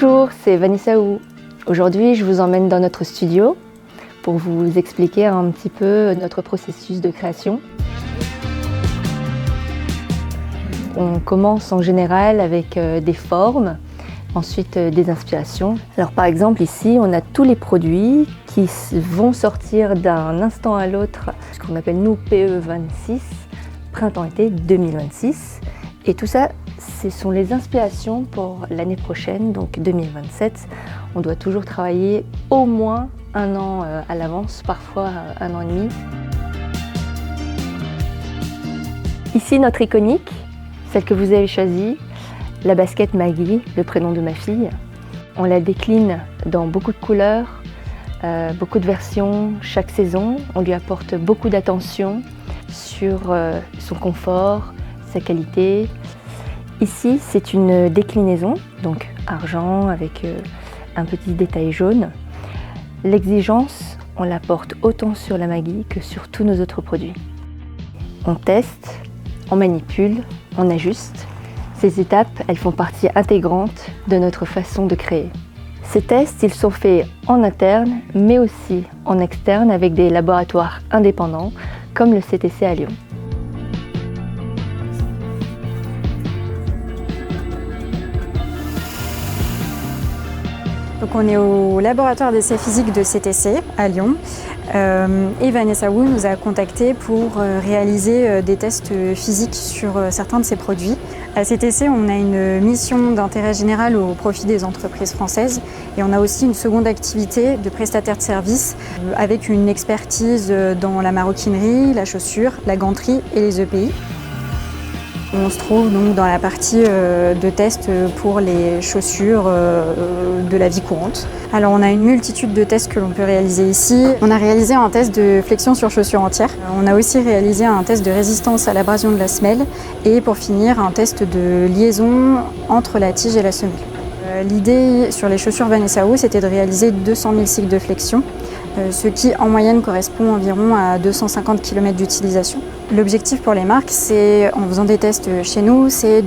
Bonjour, c'est Vanessa Wu. Aujourd'hui, je vous emmène dans notre studio pour vous expliquer un petit peu notre processus de création. On commence en général avec des formes, ensuite des inspirations. Alors par exemple ici, on a tous les produits qui vont sortir d'un instant à l'autre, ce qu'on appelle nous PE26, printemps-été 2026. Et tout ça, ce sont les inspirations pour l'année prochaine, donc 2027. On doit toujours travailler au moins un an à l'avance, parfois un an et demi. Ici, notre iconique, celle que vous avez choisie, la basket Maggie, le prénom de ma fille. On la décline dans beaucoup de couleurs, beaucoup de versions chaque saison. On lui apporte beaucoup d'attention sur son confort, sa qualité. Ici, c'est une déclinaison, donc argent avec un petit détail jaune. L'exigence, on la porte autant sur la Maggie que sur tous nos autres produits. On teste, on manipule, on ajuste. Ces étapes, elles font partie intégrante de notre façon de créer. Ces tests, ils sont faits en interne, mais aussi en externe avec des laboratoires indépendants, comme le CTC à Lyon. Donc on est au laboratoire d'essais physiques de CTC à Lyon et Vanessa Wu nous a contactés pour réaliser des tests physiques sur certains de ses produits. À CTC, on a une mission d'intérêt général au profit des entreprises françaises et on a aussi une seconde activité de prestataire de services avec une expertise dans la maroquinerie, la chaussure, la ganterie et les EPI. On se trouve donc dans la partie de test pour les chaussures de la vie courante. Alors on a une multitude de tests que l'on peut réaliser ici. On a réalisé un test de flexion sur chaussure entière. On a aussi réalisé un test de résistance à l'abrasion de la semelle et pour finir un test de liaison entre la tige et la semelle. L'idée sur les chaussures Vanessa Wu, c'était de réaliser 200 000 cycles de flexion, ce qui en moyenne correspond environ à 250 km d'utilisation. L'objectif pour les marques, c'est, en faisant des tests chez nous, c'est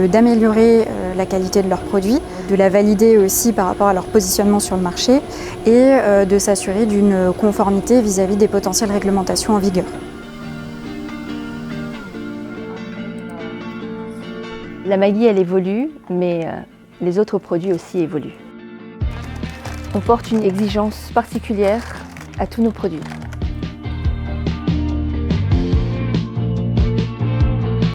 d'améliorer la qualité de leurs produits, de la valider aussi par rapport à leur positionnement sur le marché et de s'assurer d'une conformité vis-à-vis des potentielles réglementations en vigueur. La Maggie, elle évolue, mais les autres produits aussi évoluent. On porte une exigence particulière à tous nos produits.